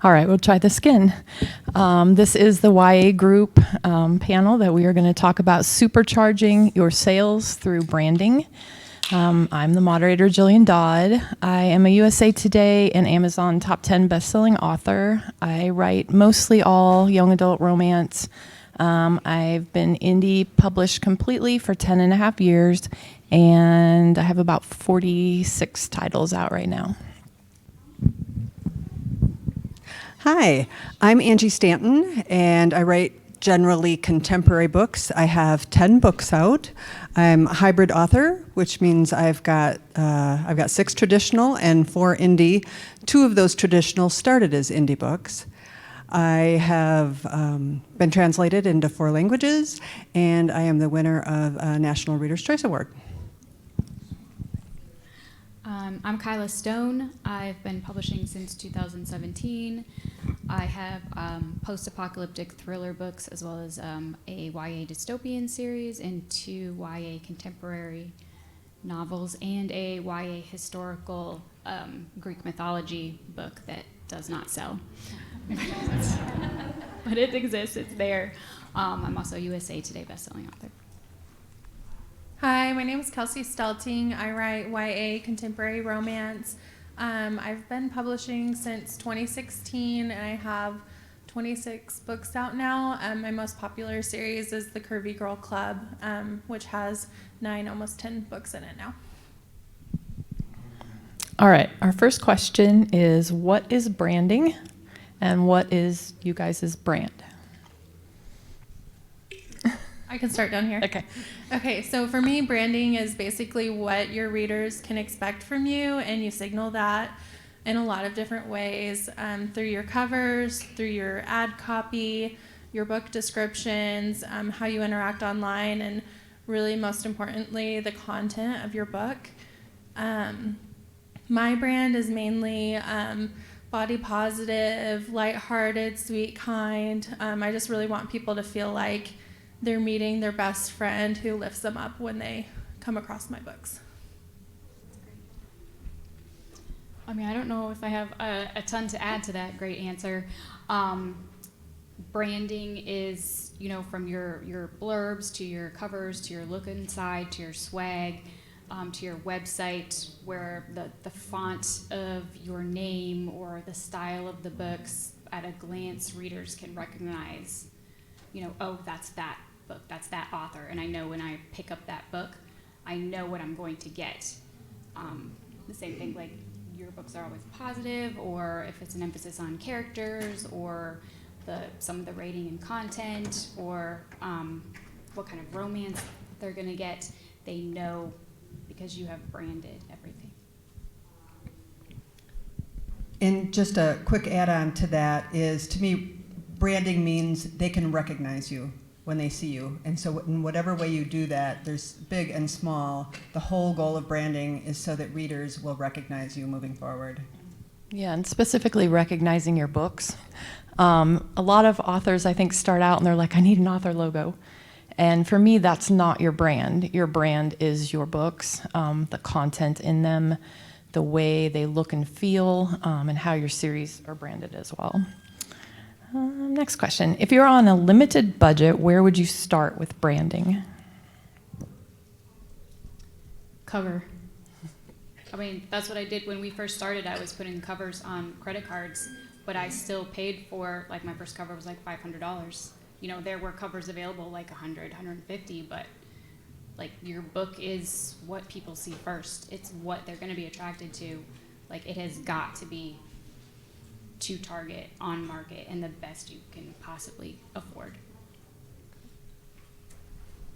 All right, we'll try this again. This is the YA group panel that we are going to talk about supercharging your sales through branding. I'm the moderator, Jillian Dodd. I am a USA Today and Amazon top 10 bestselling author. I write mostly all young adult romance. I've been indie published completely for 10 and a half years, and I have about 46 titles out right now. Hi, I'm Angie Stanton, and I write generally contemporary books. I have 10 books out. I'm a hybrid author, which means I've got 6 traditional and 4 indie. 2 of those traditional started as indie books. I have been translated into 4 languages, and I am the winner of a National Reader's Choice Award. I'm Kyla Stone. I've been publishing since 2017. I have post-apocalyptic thriller books as well as a YA dystopian series and 2 YA contemporary novels and a YA historical Greek mythology book that does not sell. But it exists, it's there. I'm also a USA Today bestselling author. Hi, my name is Kelsie Stelting. I write YA contemporary romance. I've been publishing since 2016, and I have 26 books out now. My most popular series is the Curvy Girl Club, which has 9, almost 10 books in it now. All right, our first question is, what is branding, and what is you guys' brand? I can start down here. Okay, so for me, branding is basically what your readers can expect from you, and you signal that in a lot of different ways, through your covers, through your ad copy, your book descriptions, how you interact online, and really most importantly, the content of your book. My brand is mainly body positive, lighthearted, sweet, kind. I just really want people to feel like they're meeting their best friend who lifts them up when they come across my books. I mean, I don't know if I have a ton to add to that great answer. Branding is, from your blurbs to your covers to your look inside to your swag to your website, where the font of your name or the style of the books at a glance readers can recognize, oh, that's that book, that's that author, and I know when I pick up that book, I know what I'm going to get. The same thing, like your books are always positive, or if it's an emphasis on characters, or some of the rating and content, or what kind of romance they're going to get, they know because you have branded everything. And just a quick add-on to that is, to me, branding means they can recognize you when they see you. And so in whatever way you do that, there's big and small, the whole goal of branding is so that readers will recognize you moving forward. Yeah, and specifically recognizing your books. A lot of authors, I think, start out and they're like, I need an author logo. And for me, that's not your brand. Your brand is your books, the content in them, the way they look and feel, and how your series are branded as well. Next question. If you're on a limited budget, where would you start with branding? Cover. I mean, that's what I did when we first started. I was putting covers on credit cards, but I still paid for, like, my first cover was like $500. There were covers available like $100, $150, but like your book is what people see first. It's what they're going to be attracted to. Like, it has got to be to target on market and the best you can possibly afford.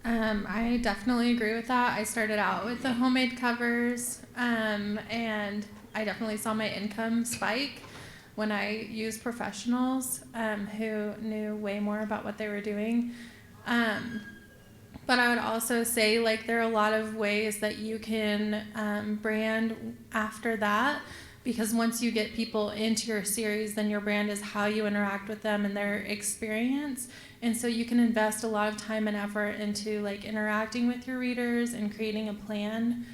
I definitely agree with that. I started out with the homemade covers, and I definitely saw my income spike when I used professionals who knew way more about what they were doing. But I would also say, like, there are a lot of ways that you can brand after that, because once you get people into your series, then your brand is how you interact with them and their experience. And so you can invest a lot of time and effort into, like, interacting with your readers and creating a plan.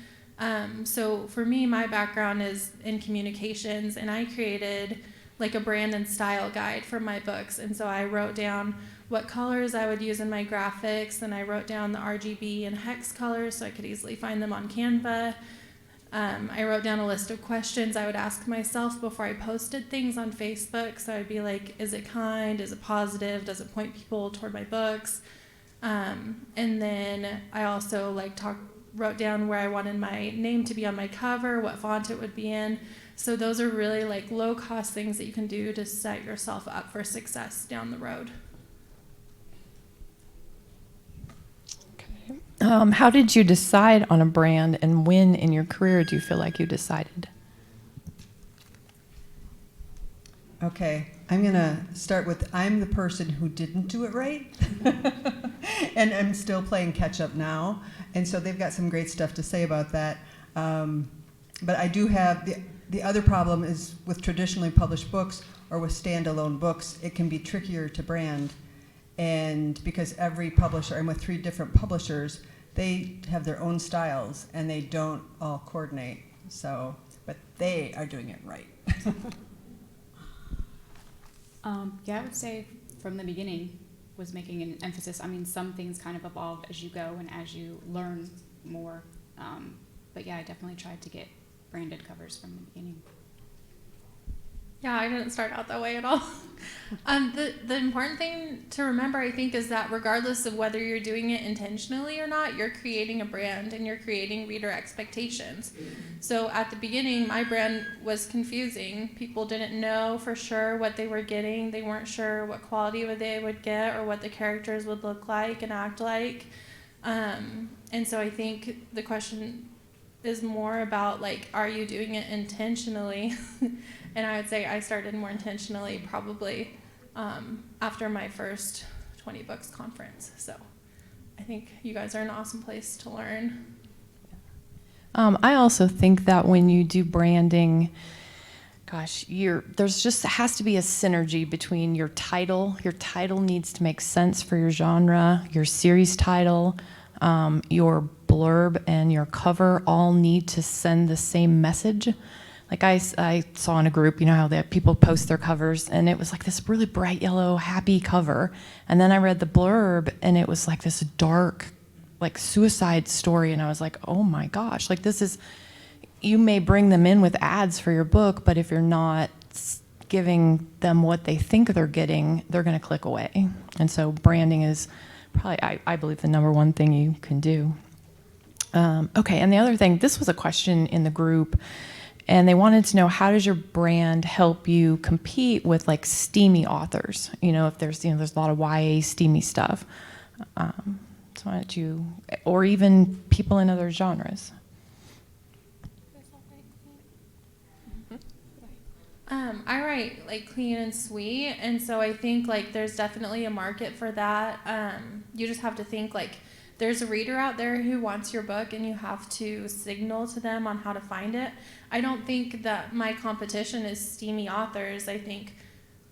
So for me, my background is in communications, and I created like a brand and style guide for my books. And so I wrote down what colors I would use in my graphics, and I wrote down the RGB and hex colors so I could easily find them on Canva. I wrote down a list of questions I would ask myself before I posted things on Facebook. So I'd be like, is it kind? Is it positive? Does it point people toward my books? And then I also wrote down where I wanted my name to be on my cover, what font it would be in. So those are really like low cost things that you can do to set yourself up for success down the road. How did you decide on a brand, and when in your career do you feel like you decided? Okay, I'm going to start with I'm the person who didn't do it right. And I'm still playing catch up now. And so they've got some great stuff to say about that. But I do have the other problem is with traditionally published books or with standalone books, it can be trickier to brand. And because every publisher, I'm with 3 different publishers, they have their own styles and they don't all coordinate. So, but they are doing it right. Yeah, I would say from the beginning was making an emphasis. I mean, some things kind of evolve as you go and as you learn more. But yeah, I definitely tried to get branded covers from the beginning. Yeah, I didn't start out that way at all. The important thing to remember, I think, is that regardless of whether you're doing it intentionally or not, you're creating a brand and you're creating reader expectations. So at the beginning, my brand was confusing. People didn't know for sure what they were getting. They weren't sure what quality they would get or what the characters would look like and act like. And so I think the question is more about, like, are you doing it intentionally? And I would say I started more intentionally probably after my first 20Books conference. So I think you guys are an awesome place to learn. I also think that when you do branding, gosh, there's just has to be a synergy between your title. Your title needs to make sense for your genre, your series title, your blurb, and your cover all need to send the same message. Like I saw in a group, you know how people post their covers, and it was like this really bright yellow, happy cover. And then I read the blurb, and it was like this dark, like suicide story. And I was like, oh my gosh, like this is, you may bring them in with ads for your book, but if you're not giving them what they think they're getting, they're going to click away. And so branding is probably, I believe, the number one thing you can do. Okay, and the other thing, this was a question in the group, and they wanted to know, how does your brand help you compete with like steamy authors? You know, if there's a lot of YA steamy stuff. So why don't you, or even people in other genres? I write like clean and sweet, and so I think like there's definitely a market for that. You just have to think like there's a reader out there who wants your book, and you have to signal to them on how to find it. I don't think that my competition is steamy authors. I think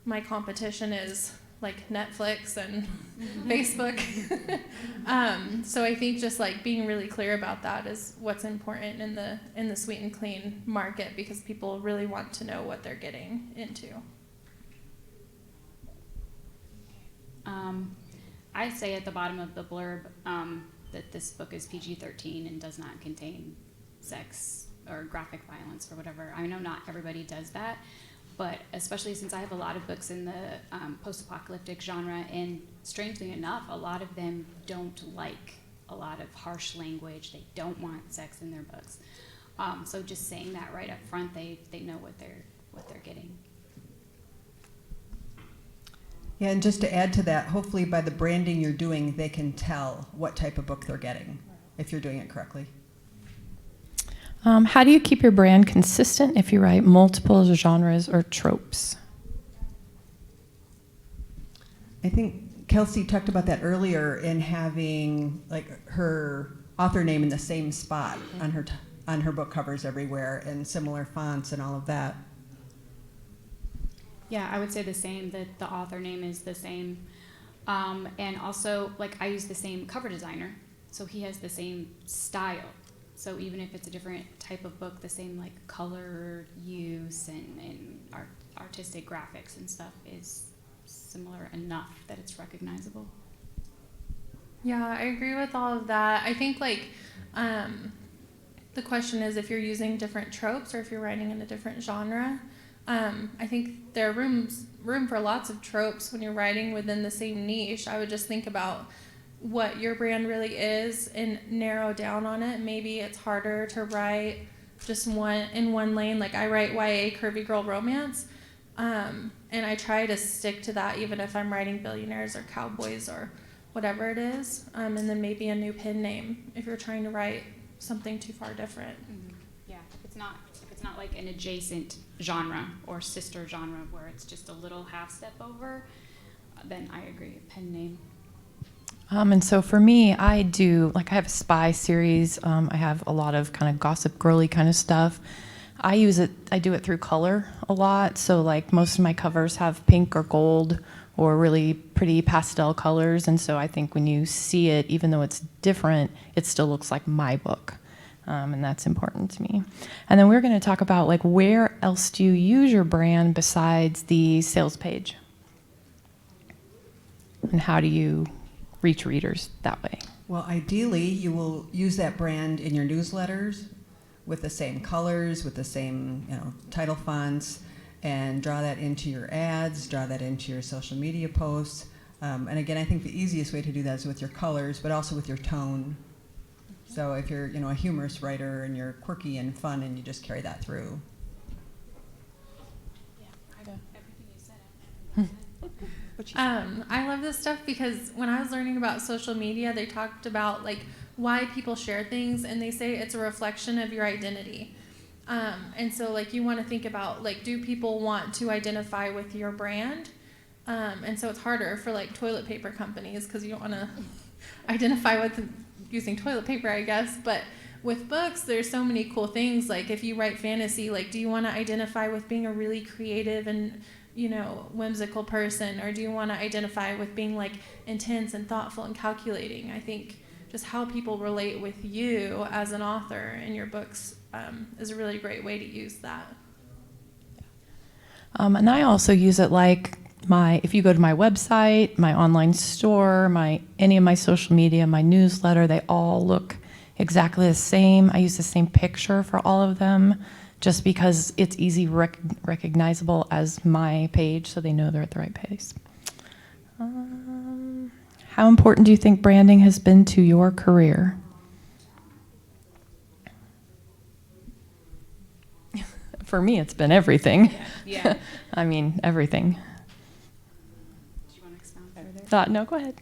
my competition is like Netflix and Facebook. So I think just like being really clear about that is what's important in the sweet and clean market, because people really want to know what they're getting into. I say at the bottom of the blurb that this book is PG-13 and does not contain sex or graphic violence or whatever. I know not everybody does that, but especially since I have a lot of books in the post-apocalyptic genre, and strangely enough, a lot of them don't like a lot of harsh language. They don't want sex in their books. So just saying that right up front, they know what they're getting. Yeah, and just to add to that, hopefully by the branding you're doing, they can tell what type of book they're getting, if you're doing it correctly. How do you keep your brand consistent if you write multiple genres or tropes? I think Kelsie talked about that earlier in having like her author name in the same spot on her book covers everywhere, and similar fonts and all of that. Yeah, I would say the same, that the author name is the same. And also, like, I use the same cover designer, so he has the same style. So even if it's a different type of book, the same, like, color use and artistic graphics and stuff is similar enough that it's recognizable. Yeah, I agree with all of that. I think like the question is if you're using different tropes or if you're writing in a different genre. I think there are room for lots of tropes when you're writing within the same niche. I would just think about what your brand really is and narrow down on it. Maybe it's harder to write just in one lane. Like I write YA curvy girl romance, and I try to stick to that even if I'm writing billionaires or cowboys or whatever it is. And then maybe a new pen name if you're trying to write something too far different. Mm-hmm. Yeah, if it's not like an adjacent genre or sister genre where it's just a little half step over, then I agree, pen name. And so for me, I have a spy series. I have a lot of kind of gossip girly kind of stuff. I do it through color a lot. So like most of my covers have pink or gold or really pretty pastel colors. And so I think when you see it, even though it's different, it still looks like my book. And that's important to me. And then we're going to talk about like where else do you use your brand besides the sales page? And how do you reach readers that way? Well, ideally, you will use that brand in your newsletters with the same colors, with the same title fonts, and draw that into your ads, draw that into your social media posts. And again, I think the easiest way to do that is with your colors, but also with your tone. So if you're a humorous writer and you're quirky and fun and you just carry that through. I love this stuff because when I was learning about social media, they talked about like why people share things, and they say it's a reflection of your identity. And so like you want to think about like, do people want to identify with your brand? And so it's harder for like toilet paper companies because you don't want to identify with using toilet paper, I guess. But with books, there's so many cool things. Like if you write fantasy, like do you want to identify with being a really creative and whimsical person, or do you want to identify with being like intense and thoughtful and calculating? I think just how people relate with you as an author in your books is a really great way to use that. And I also use it like if you go to my website, my online store, any of my social media, my newsletter, they all look exactly the same. I use the same picture for all of them just because it's easy recognizable as my page, so they know they're at the right place. How important do you think branding has been to your career? For me, it's been everything. Yeah. I mean, everything. Do you want to expound further? No, go ahead.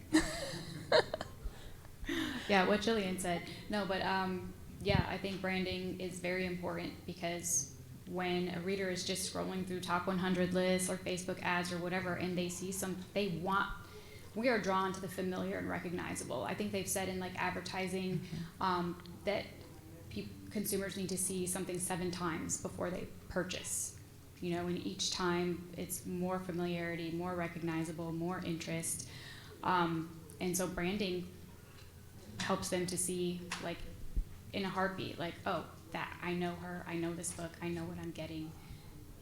Yeah, what Jillian said. No, but I think branding is very important because when a reader is just scrolling through top 100 lists or Facebook ads or whatever, and they see we are drawn to the familiar and recognizable. I think they've said in like advertising that consumers need to see something 7 times before they purchase. And each time it's more familiarity, more recognizable, more interest. And so branding helps them to see like in a heartbeat, like, oh, that I know her, I know this book, I know what I'm getting,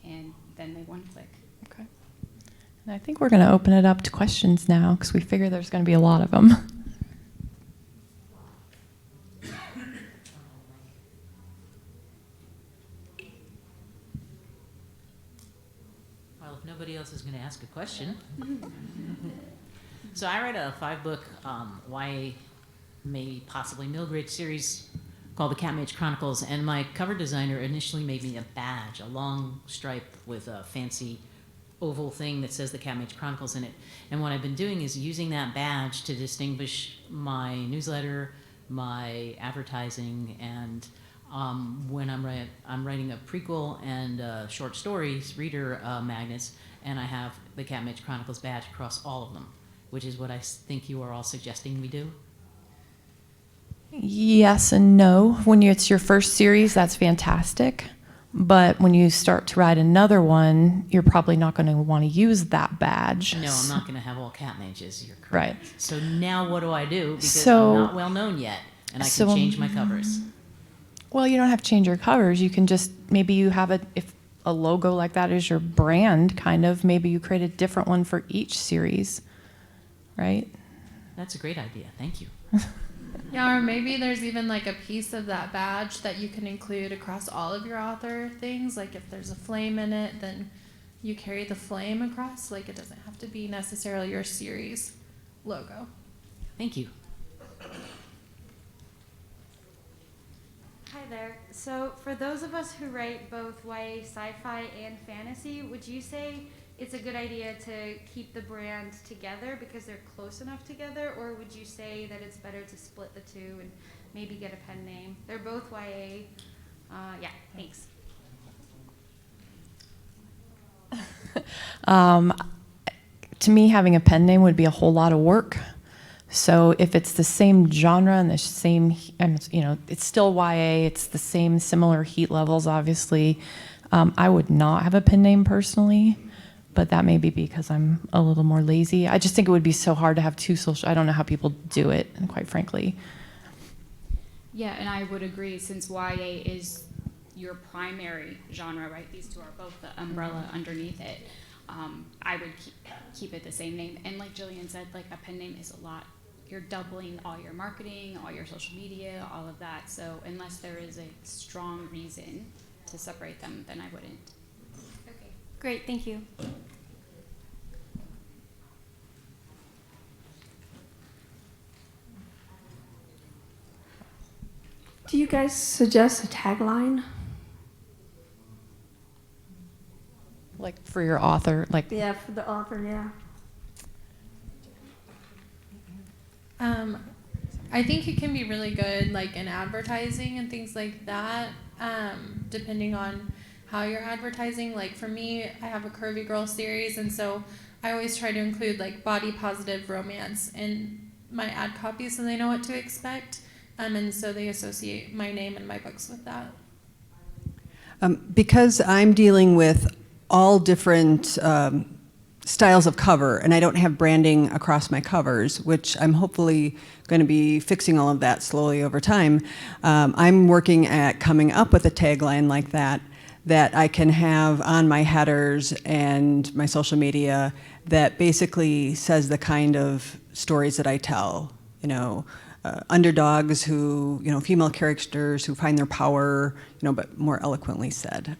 and then they one click. Okay. And I think we're going to open it up to questions now because we figure there's going to be a lot of them. Well, if nobody else is going to ask a question. So I write a 5-book YA, maybe possibly middle grade series called The Catmage Chronicles, and my cover designer initially made me a badge, a long stripe with a fancy oval thing that says The Catmage Chronicles in it. And what I've been doing is using that badge to distinguish my newsletter, my advertising, and when I'm writing a prequel and short stories, reader magnets, and I have the Catmage Chronicles badge across all of them, which is what I think you are all suggesting we do. Yes and no. When it's your first series, that's fantastic. But when you start to write another one, you're probably not going to want to use that badge. No, I'm not going to have all cat mages. You're correct. Right. So now what do I do? Because I'm not well known yet, and I can change my covers. Well, you don't have to change your covers. You can just, maybe you have if a logo like that as your brand, kind of, maybe you create a different one for each series, right? That's a great idea. Thank you. Yeah, or maybe there's even like a piece of that badge that you can include across all of your author things. Like if there's a flame in it, then you carry the flame across. Like it doesn't have to be necessarily your series logo. Thank you. Hi there. So for those of us who write both YA sci-fi and fantasy, would you say it's a good idea to keep the brand together because they're close enough together, or would you say that it's better to split the two and maybe get a pen name? They're both YA. Yeah, thanks. To me, having a pen name would be a whole lot of work. So if it's the same genre and the same, and it's still YA, it's the same similar heat levels, obviously, I would not have a pen name personally, but that may be because I'm a little more lazy. I just think it would be so hard to have two social, I don't know how people do it, quite frankly. Yeah, and I would agree, since YA is your primary genre, right? These two are both the umbrella underneath it. I would keep it the same name. And like Jillian said, like a pen name is a lot. You're doubling all your marketing, all your social media, all of that. So unless there is a strong reason to separate them, then I wouldn't. Okay, great, thank you. Do you guys suggest a tagline? Like for your author, like Yeah, for the author, yeah. I think it can be really good, like in advertising and things like that, depending on how you're advertising. Like for me, I have a Curvy Girl series, and so I always try to include like body positive romance in my ad copy so they know what to expect, and so they associate my name and my books with that. Because I'm dealing with all different styles of cover, and I don't have branding across my covers, which I'm hopefully going to be fixing all of that slowly over time. I'm working at coming up with a tagline like that I can have on my headers and my social media that basically says the kind of stories that I tell. Underdogs who, female characters who find their power, but more eloquently said.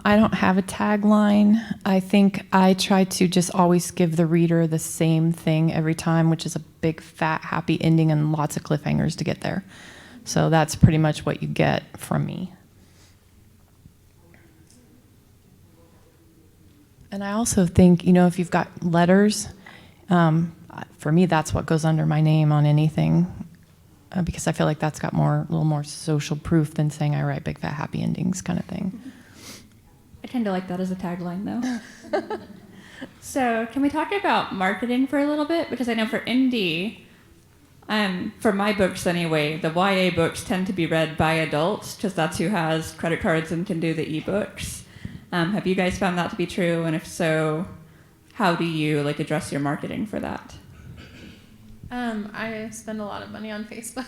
I don't have a tagline. I think I try to just always give the reader the same thing every time, which is a big, fat, happy ending and lots of cliffhangers to get there. So that's pretty much what you get from me. And I also think, if you've got letters, for me, that's what goes under my name on anything, because I feel like that's got a little more social proof than saying I write big, fat, happy endings kind of thing. I tend to like that as a tagline, though. So can we talk about marketing for a little bit? Because I know for indie, for my books anyway, the YA books tend to be read by adults because that's who has credit cards and can do the ebooks. Have you guys found that to be true? And if so, how do you address your marketing for that? I spend a lot of money on Facebook.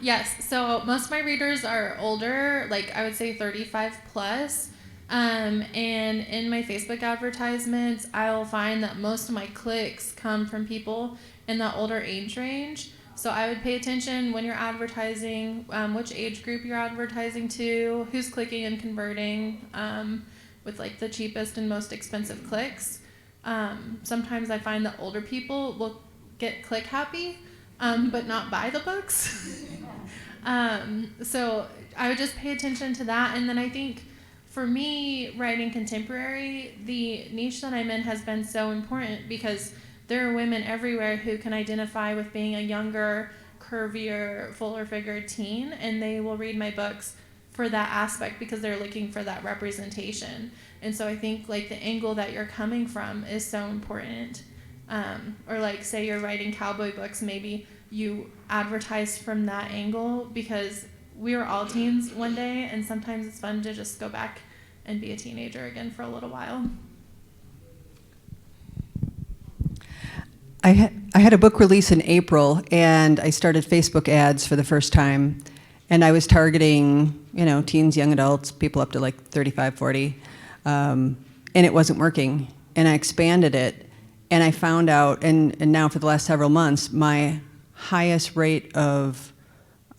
Yes, so most of my readers are older, I would say 35 plus. And in my Facebook advertisements, I'll find that most of my clicks come from people in that older age range. So I would pay attention when you're advertising, which age group you're advertising to, who's clicking and converting with the cheapest and most expensive clicks. Sometimes I find that older people will get click happy, but not buy the books. So I would just pay attention to that. And then I think for me, writing contemporary, the niche that I'm in has been so important because there are women everywhere who can identify with being a younger, curvier, fuller-figured teen, and they will read my books for that aspect because they're looking for that representation. And so I think the angle that you're coming from is so important. Or say you're writing cowboy books, maybe you advertise from that angle because we were all teens one day, and sometimes it's fun to just go back and be a teenager again for a little while. I had a book release in April, and I started Facebook ads for the first time. And I was targeting, teens, young adults, people up to like 35, 40, and it wasn't working. And I expanded it, and I found out, and now for the last several months, my highest rate of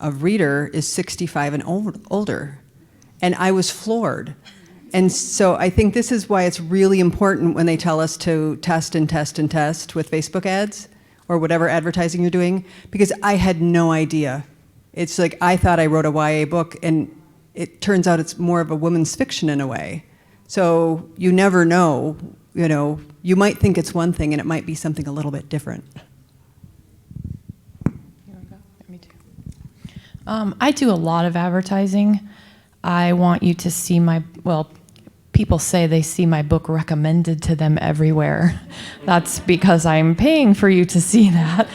reader is 65 and older. And I was floored. And so I think this is why it's really important when they tell us to test and test and test with Facebook ads or whatever advertising you're doing, because I had no idea. It's like I thought I wrote a YA book, and it turns out it's more of a women's fiction in a way. So you never know, you might think it's one thing and it might be something a little bit different. Me too. I do a lot of advertising. I want you to see people say they see my book recommended to them everywhere. That's because I'm paying for you to see that.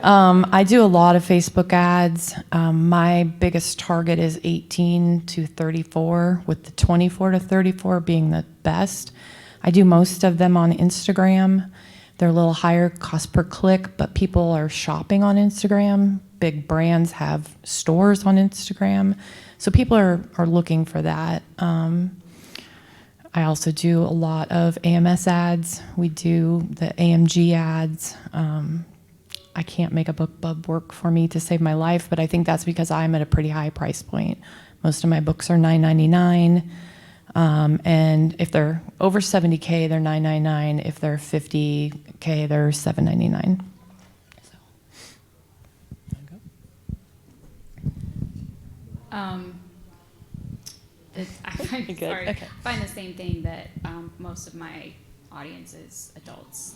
I do a lot of Facebook ads. My biggest target is 18 to 34, with the 24 to 34 being the best. I do most of them on Instagram. They're a little higher cost per click, but people are shopping on Instagram. Big brands have stores on Instagram. So people are looking for that. I also do a lot of AMS ads. We do the AMG ads. I can't make a BookBub work for me to save my life, but I think that's because I'm at a pretty high price point. Most of my books are $9.99, and if they're over $70K, they're $9.99. If they're $50K, they're $7.99. I find the same thing, that most of my audience is adults,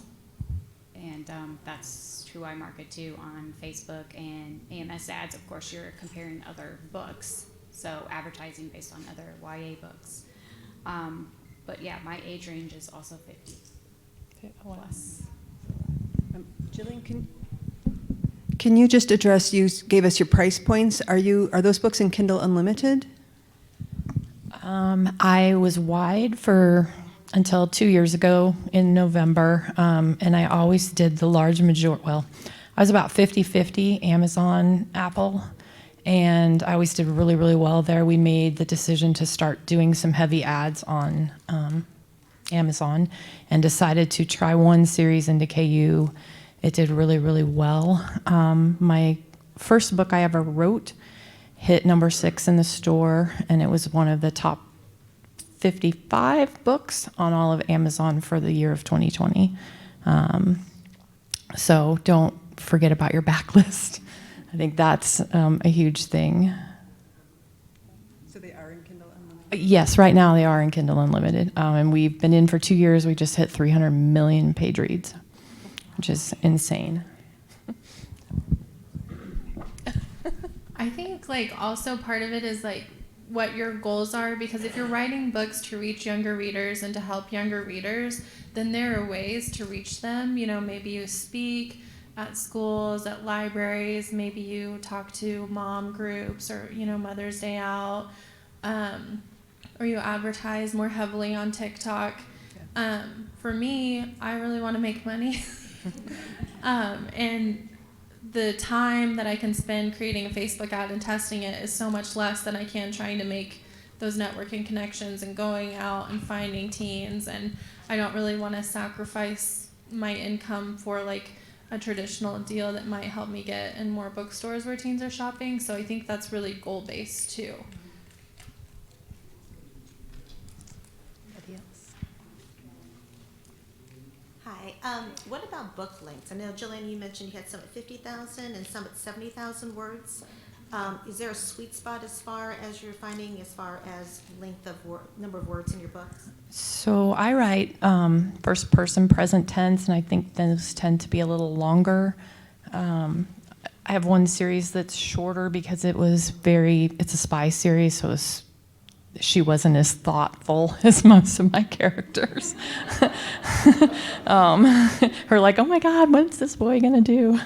and that's who I market to on Facebook and AMS ads. Of course, you're comparing other books, so advertising based on other YA books. But yeah, my age range is also 50 plus. Jillian, can you just address, you gave us your price points. Are those books in Kindle Unlimited? I was wide until 2 years ago in November, and I always did the large majority. Well, I was about 50-50 Amazon, Apple, and I always did really, really well there. We made the decision to start doing some heavy ads on Amazon and decided to try one series into KU. It did really, really well. My first book I ever wrote hit number 6 in the store, and it was one of the top 55 books on all of Amazon for the year of 2020. So don't forget about your backlist. I think that's a huge thing. So they are in Kindle Unlimited? Yes, right now they are in Kindle Unlimited. And we've been in for 2 years. We just hit 300 million page reads, which is insane. I think also part of it is what your goals are, because if you're writing books to reach younger readers and to help younger readers, then there are ways to reach them. Maybe you speak at schools, at libraries, maybe you talk to mom groups or, Mother's Day Out, or you advertise more heavily on TikTok. For me, I really want to make money. And the time that I can spend creating a Facebook ad and testing it is so much less than I can trying to make those networking connections and going out and finding teens. And I don't really want to sacrifice my income for a traditional deal that might help me get in more bookstores where teens are shopping. So I think that's really goal-based too. Hi. What about book lengths? I know, Jillian, you mentioned you had some at 50,000 and some at 70,000 words. Is there a sweet spot as far as you're finding, as far as length of number of words in your books? So I write first person present tense, and I think those tend to be a little longer. I have one series that's shorter because it's a spy series, so she wasn't as thoughtful as most of my characters. Her oh my God, what's this boy gonna do?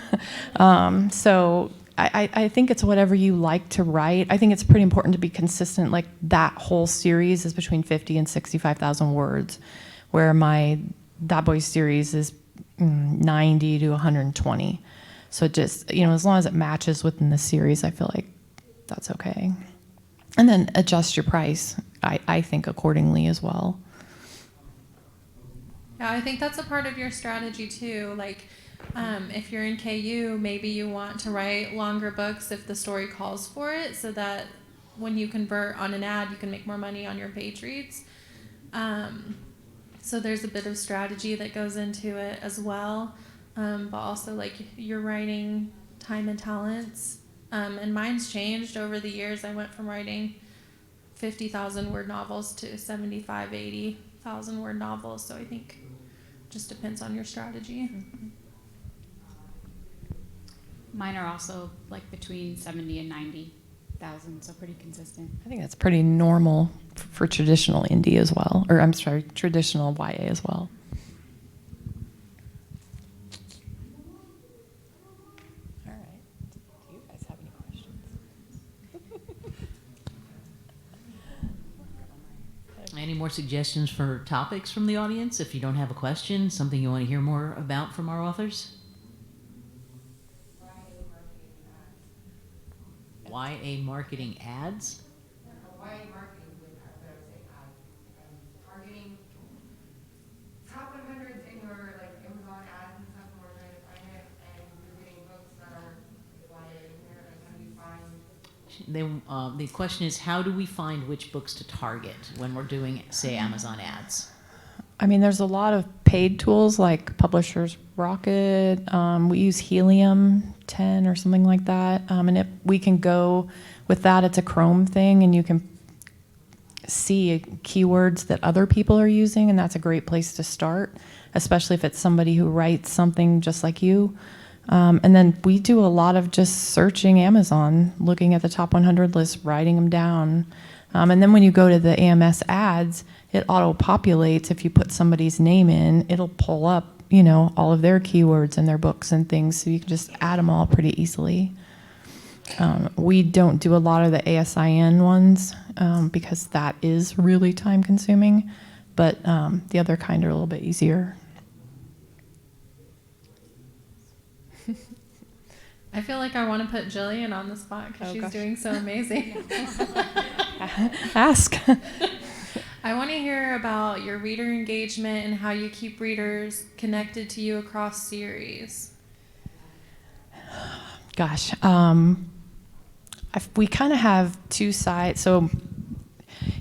So I think it's whatever you like to write. I think it's pretty important to be consistent. That whole series is between 50 and 65,000 words, where That Boy series is 90 to 120. So just, as long as it matches within the series, I feel like that's okay. And then adjust your price, I think, accordingly as well. Yeah, I think that's a part of your strategy too. Like, if you're in KU, maybe you want to write longer books if the story calls for it, so that when you convert on an ad, you can make more money on your page reads. So there's a bit of strategy that goes into it as well. But also, like, your writing time and talents. And mine's changed over the years. I went from writing 50,000 word novels to 75, 80,000 word novels. So I think it just depends on your strategy. Mine are also like between 70 and 90,000, so pretty consistent. I think that's pretty normal for traditional indie as well, or I'm sorry, traditional YA as well. All right. Do you guys have any questions? Any more suggestions for topics from the audience? If you don't have a question, something you want to hear more about from our authors? YA marketing ads? YA marketing with, targeting top 100s in your like Amazon ads and stuff, and we're trying to find it, and you're getting books that are YA in there, like how do you find? The question is, how do we find which books to target when we're doing, say, Amazon ads? I mean, there's a lot of paid tools like Publishers Rocket. We use Helium 10 or something like that. And we can go with that. It's a Chrome thing, and you can see keywords that other people are using, and that's a great place to start, especially if it's somebody who writes something just like you. And then we do a lot of just searching Amazon, looking at the top 100 list, writing them down. And then when you go to the AMS ads, it auto-populates. If you put somebody's name in, it'll pull up, all of their keywords and their books and things, so you can just add them all pretty easily. We don't do a lot of the ASIN ones because that is really time-consuming, but the other kind are a little bit easier. I feel like I want to put Jillian on the spot because she's doing so amazing. Ask. I want to hear about your reader engagement and how you keep readers connected to you across series. Gosh, we kind of have two sides. So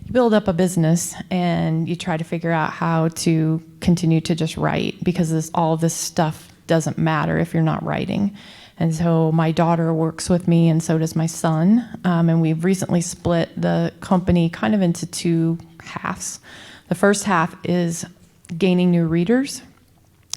you build up a business and you try to figure out how to continue to just write, because all this stuff doesn't matter if you're not writing. And so my daughter works with me, and so does my son. And we've recently split the company kind of into two halves. The first half is gaining new readers.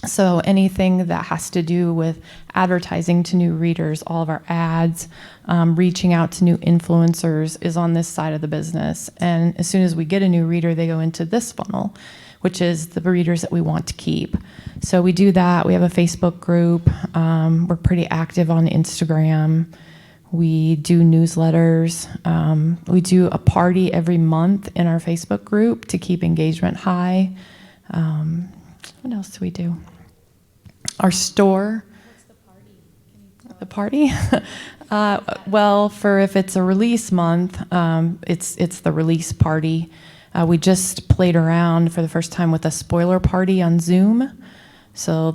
So anything that has to do with advertising to new readers, all of our ads, reaching out to new influencers is on this side of the business. And as soon as we get a new reader, they go into this funnel, which is the readers that we want to keep. So we do that. We have a Facebook group. We're pretty active on Instagram. We do newsletters. We do a party every month in our Facebook group to keep engagement high. What else do we do? Our store. What's the party? The party? Well, for if it's a release month, it's the release party. We just played around for the first time with a spoiler party on Zoom. So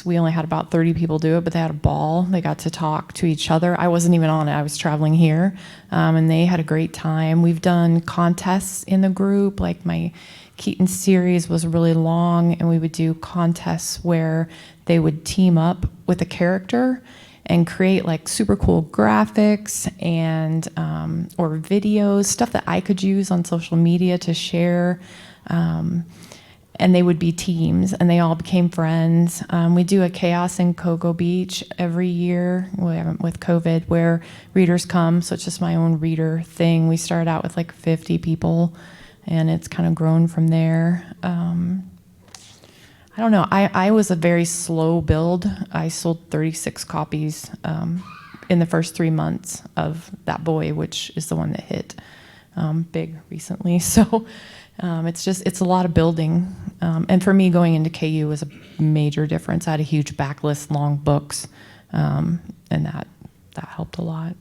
we only had about 30 people do it, but they had a ball. They got to talk to each other. I wasn't even on it. I was traveling here, and they had a great time. We've done contests in the group. Like my Keaton series was really long, and we would do contests where they would team up with a character and create like super cool graphics and or videos, stuff that I could use on social media to share. And they would be teams, and they all became friends. We do a Chaos in Cocoa Beach every year. We haven't with COVID, where readers come. So it's just my own reader thing. We started out with like 50 people, and it's kind of grown from there. I don't know. I was a very slow build. I sold 36 copies in the first 3 months of That Boy, which is the one that hit big recently. So it's a lot of building. And for me, going into KU was a major difference. I had a huge backlist, long books, and that helped a lot.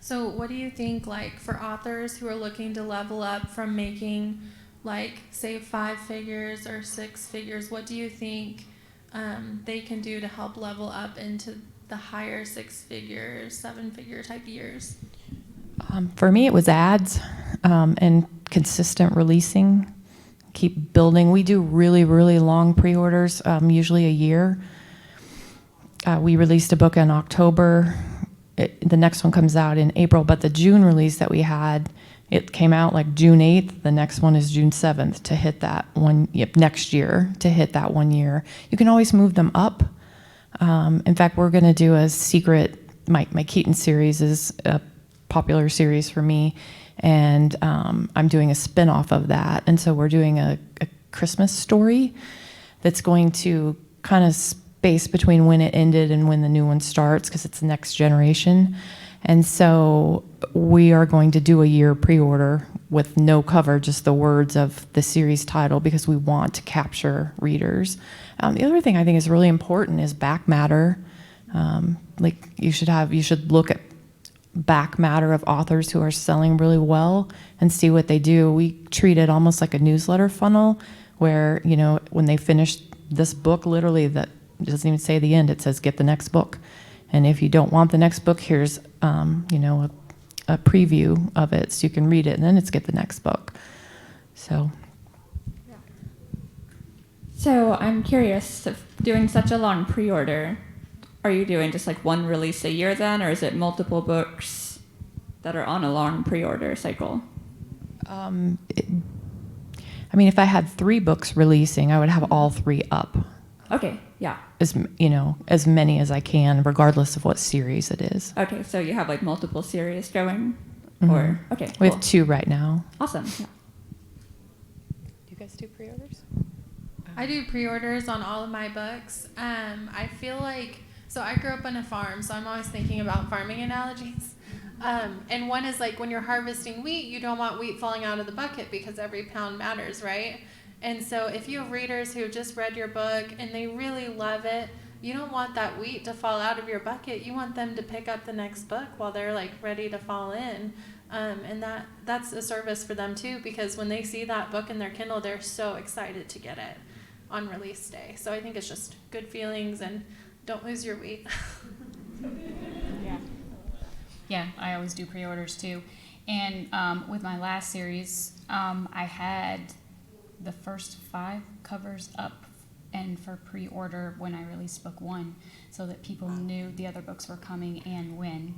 So what do you think, like, for authors who are looking to level up from making, like, say 5 figures or 6 figures, what do you think they can do to help level up into the higher 6-figure, 7-figure type years? For me, it was ads and consistent releasing. Keep building. We do really, really long pre-orders, usually a year. We released a book in October. The next one comes out in April, but the June release that we had, it came out like June 8th. The next one is June 7th to hit that one, next year to hit that 1 year. You can always move them up. In fact, we're going to do a secret, my Keaton series is a popular series for me, and I'm doing a spin-off of that. And so we're doing a Christmas story that's going to kind of space between when it ended and when the new one starts, because it's the next generation. And so we are going to do a year pre-order with no cover, just the words of the series title, because we want to capture readers. The other thing I think is really important is back matter. Like you should look at back matter of authors who are selling really well and see what they do. We treat it almost like a newsletter funnel where, when they finish this book, literally that doesn't even say the end, it says get the next book. And if you don't want the next book, here's a preview of it so you can read it, and then it's get the next book. So I'm curious, if doing such a long pre-order, are you doing just like one release a year then, or is it multiple books that are on a long pre-order cycle? If I had 3 books releasing, I would have all 3 up. Okay, yeah. As many as I can, regardless of what series it is. Okay, so you have like multiple series going? Mm-hmm. Or, okay, We cool. have 2 right now. Awesome, yeah. Do you guys do pre-orders? I do pre-orders on all of my books. I feel like, so I grew up on a farm, so I'm always thinking about farming analogies. And one is like when you're harvesting wheat, you don't want wheat falling out of the bucket because every pound matters, right? And so if you have readers who have just read your book and they really love it, you don't want that wheat to fall out of your bucket. You want them to pick up the next book while they're like ready to fall in. And that's a service for them too, because when they see that book in their Kindle, they're so excited to get it on release day. So I think it's just good feelings, and don't lose your wheat. Yeah, I always do pre-orders too. And with my last series, I had the first 5 covers up and for pre-order when I released book 1, so that people knew the other books were coming and when.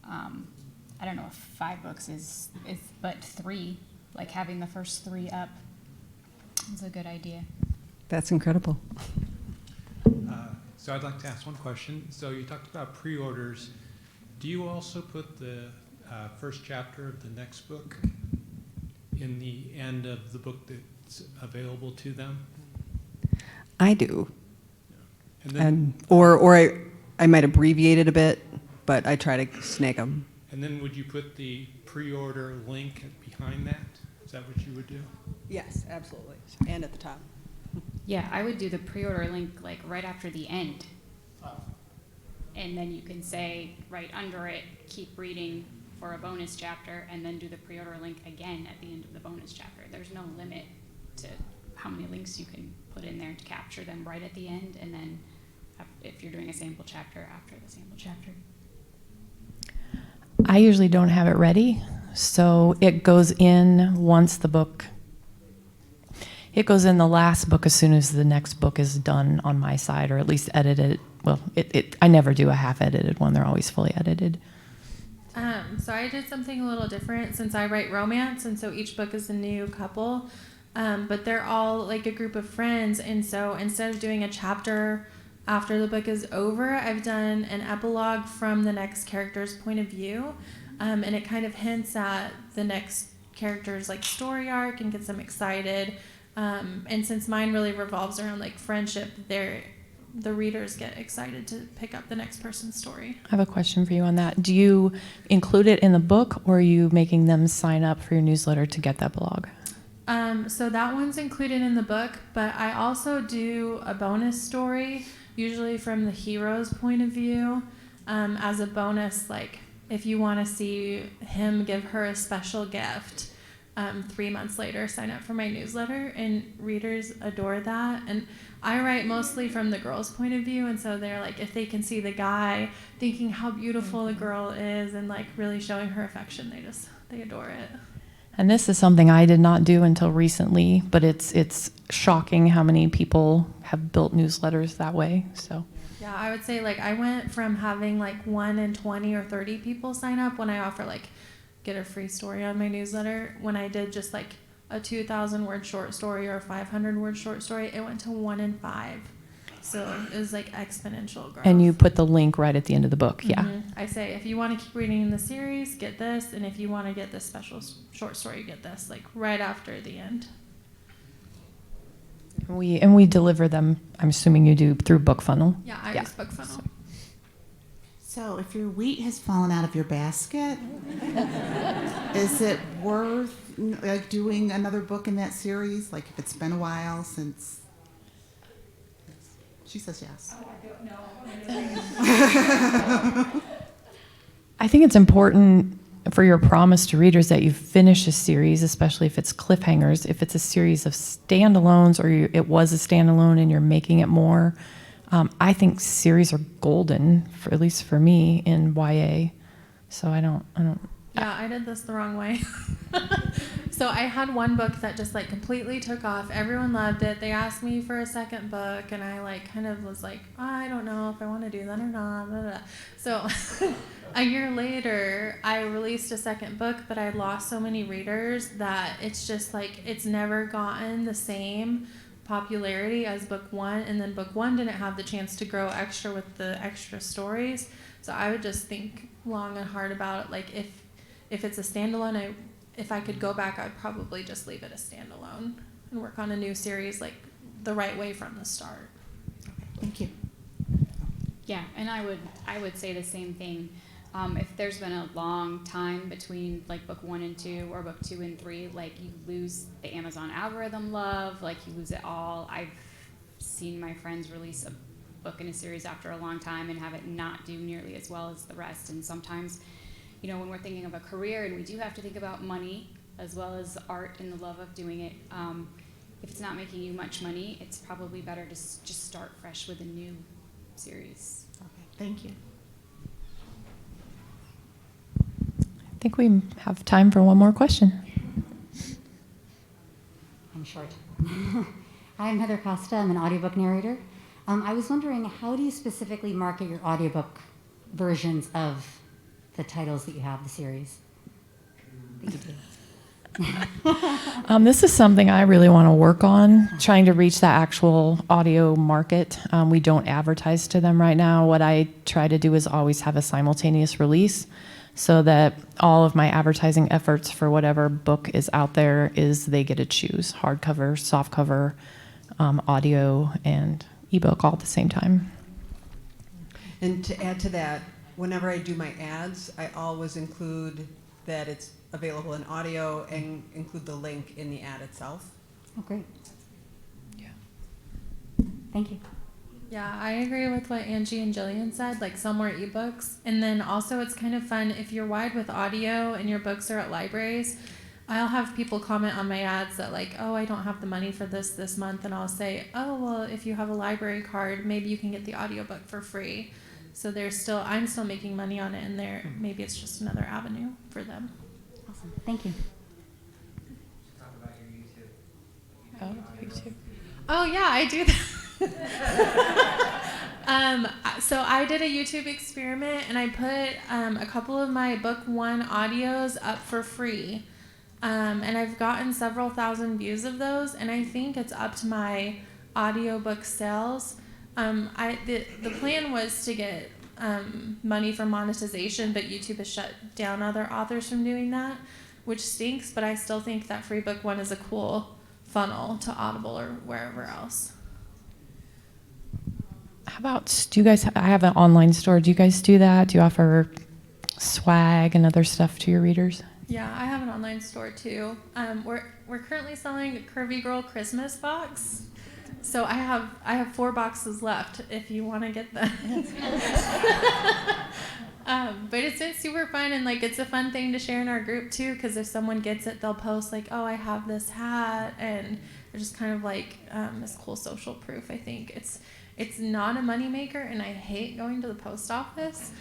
I don't know if 5 books is but 3, like having the first 3 up is a good idea. That's incredible. So I'd like to ask one question. So you talked about pre-orders. Do you also put the first chapter of the next book in the end of the book that's available to them? I do. And then, Or I might abbreviate it a bit, but I try to snag them. and then would you put the pre-order link behind that? Is that what you would do? Yes, absolutely. And at the top. Yeah, I would do the pre-order link like right after the end. And then you can say right under it, keep reading for a bonus chapter, and then do the pre-order link again at the end of the bonus chapter. There's no limit to how many links you can put in there to capture them right at the end, and then if you're doing a sample chapter, after the sample chapter. I usually don't have it ready, so it goes in once the book. It goes in the last book as soon as the next book is done on my side, or at least edited. Well, I never do a half-edited one. They're always fully edited. So I did something a little different since I write romance, and so each book is a new couple, but they're all like a group of friends, and so instead of doing a chapter after the book is over, I've done an epilogue from the next character's point of view, and it kind of hints at the next character's like story arc and gets them excited. And since mine really revolves around like friendship, the readers get excited to pick up the next person's story. I have a question for you on that. Do you include it in the book, or are you making them sign up for your newsletter to get that blog? So that one's included in the book, but I also do a bonus story, usually from the hero's point of view, as a bonus like if you want to see him give her a special gift, 3 months later, sign up for my newsletter, and readers adore that. And I write mostly from the girl's point of view, and so they're like, if they can see the guy thinking how beautiful the girl is and like really showing her affection, they adore it. And this is something I did not do until recently, but it's shocking how many people have built newsletters that way. So Yeah, I would say like I went from having like 1 in 20 or 30 people sign up when I offer like get a free story on my newsletter. When I did just like a 2,000 word short story or a 500 word short story, it went to 1 in 5. So it was like exponential growth. and you put the link right at the end of the book. Yeah. Mm-hmm. I say if you want to keep reading the series, get this, and if you want to get this special short story, get this, like right after the end. We deliver them, I'm assuming you do, through BookFunnel. Yeah, I use BookFunnel. So if your wheat has fallen out of your basket, is it worth like doing another book in that series? Like if it's been a while since... She says yes. Oh, I don't know. I think it's important for your promise to readers that you finish a series, especially if it's cliffhangers. If it's a series of standalones or it was a standalone and you're making it more, I think series are golden, for at least for me, in YA. So I don't. Yeah, I did this the wrong way. So I had one book that just like completely took off. Everyone loved it. They asked me for a second book, and I like kind of was like, I don't know if I want to do that or not. Blah, blah, blah. So a year later, I released a second book, but I lost so many readers that it's just like it's never gotten the same popularity as book one, and then book one didn't have the chance to grow extra with the extra stories. So I would just think long and hard about it. Like if it's a standalone, if I could go back, I'd probably just leave it a standalone and work on a new series like the right way from the start. Thank you. Yeah, and I would say the same thing. If there's been a long time between like book 1 and 2 or book 2 and 3, like you lose the Amazon algorithm love, like you lose it all. I've seen my friends release a book in a series after a long time and have it not do nearly as well as the rest. And sometimes, you know, when we're thinking of a career and we do have to think about money as well as art and the love of doing it, if it's not making you much money, it's probably better to just start fresh with a new series. Okay, thank you. I think we have time for one more question. I'm short. Hi, I'm Heather Costa. I'm an audiobook narrator. I was wondering, how do you specifically market your audiobook versions of the titles that you have, the series that you do? This is something I really want to work on, trying to reach that actual audio market. We don't advertise to them right now. What I try to do is always have a simultaneous release so that all of my advertising efforts for whatever book is out there is they get to choose hardcover, softcover, audio, and ebook all at the same time. And to add to that, whenever I do my ads, I always include that it's available in audio and include the link in the ad itself. Oh, great. Yeah. Thank you. Yeah, I agree with what Angie and Jillian said, like some more ebooks. And then also it's kind of fun if you're wide with audio and your books are at libraries. I'll have people comment on my ads that like, oh, I don't have the money for this month. And I'll say, oh, well, if you have a library card, maybe you can get the audiobook for free. So I'm still making money on it, and maybe it's just another avenue for them. Awesome. Thank you. Talk about your YouTube. Oh, YouTube. Oh, yeah, I do that. So I did a YouTube experiment, and I put a couple of my book 1 audios up for free. And I've gotten several thousand views of those, and I think it's up to my audiobook sales. The plan was to get money for monetization, but YouTube has shut down other authors from doing that, which stinks, but I still think that free book 1 is a cool funnel to Audible or wherever else. How about, I have an online store. Do you guys do that? Do you offer swag and other stuff to your readers? Yeah, I have an online store too. We're currently selling a Curvy Girl Christmas box. So I have 4 boxes left if you want to get them. But it's been super fun, and like it's a fun thing to share in our group too, because if someone gets it, they'll post like, oh, I have this hat, and they're just kind of like this cool social proof. I think it's not a moneymaker, and I hate going to the post office.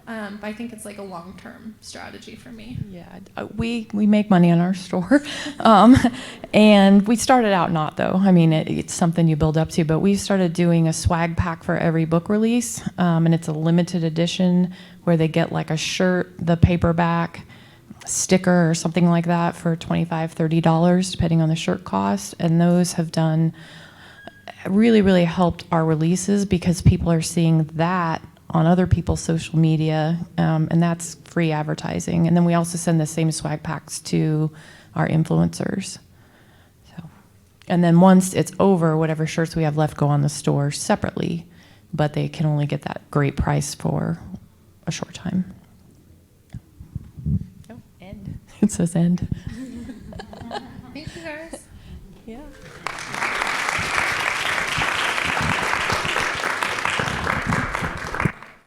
But I think it's like a long-term strategy for me. Yeah, we make money on our store, and we started out not though. I mean, it's something you build up to, but we started doing a swag pack for every book release, and it's a limited edition where they get like a shirt, the paperback, sticker, or something like that for $25, $30, depending on the shirt cost, and those have done really, really helped our releases because people are seeing that on other people's social media, and that's free advertising. And then we also send the same swag packs to our influencers. So, and then once it's over, whatever shirts we have left go on the store separately, but they can only get that great price for a short time. Oh, end. It says end. Thank you guys. Yeah.